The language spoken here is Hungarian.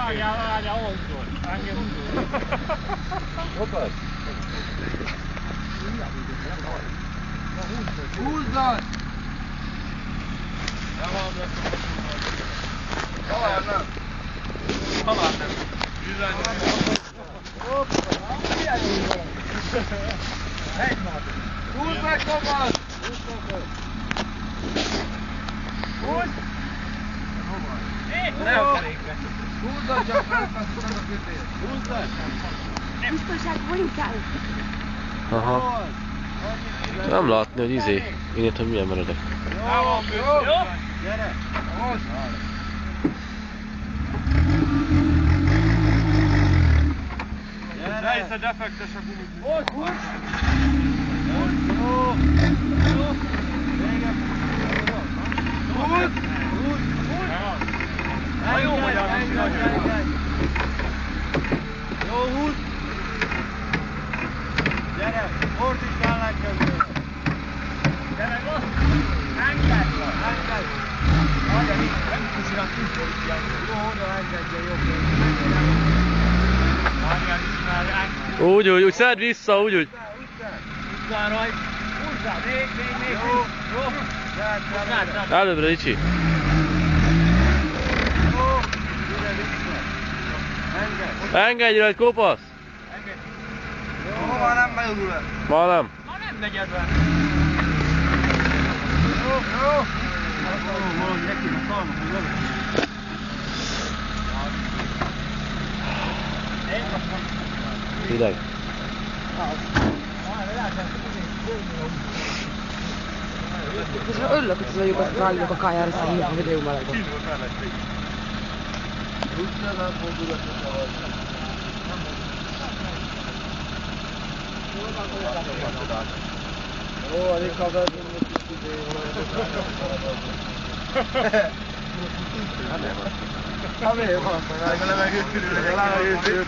Várjál, olcsol. Engem udol. Hoppad! Húzzad! Talán nem. Talán nem. Bizony. Húzd meg, Tomasz! Húzd! Ne a kerékbe. Húzzad, csak felfeszülöm a kötét. Húzzad! Biztonság voltál? Aha. Nem látni, hogy innét, hogy milyen meredek. Jó! Gyere! Most! Ne hiszed, defektes a gumit. Ott, húzd! Jó! Jó! Húzd! Húzd! Na jó vagy, Engedj! Jó, húzd! Gyere! Fordítsál közül! Gyere, most! Engedj! Engedj! Várjál, nem csinálsz, úgy fordítják. Jó, oda engedje, jobb. Várjál, is már Úgy, szedd vissza, úgy. Húzzál rajt! Húzzál! Még! Jó! Jó! Gyert! Előbbre, Ricsi. Jó! Gyere vissza! Engedj! Engedj rá, kopasz! Jó, már nem merül le! Ma nem. Ma nem negyedben! Jó! Jó! Valahogy neki a szalmat, hogy lövök. Hideg. Most örülök, hogy tudjuk rájönnek a kájára szállni a videó melegben. Jó, alig haverunk, hogy legalább egy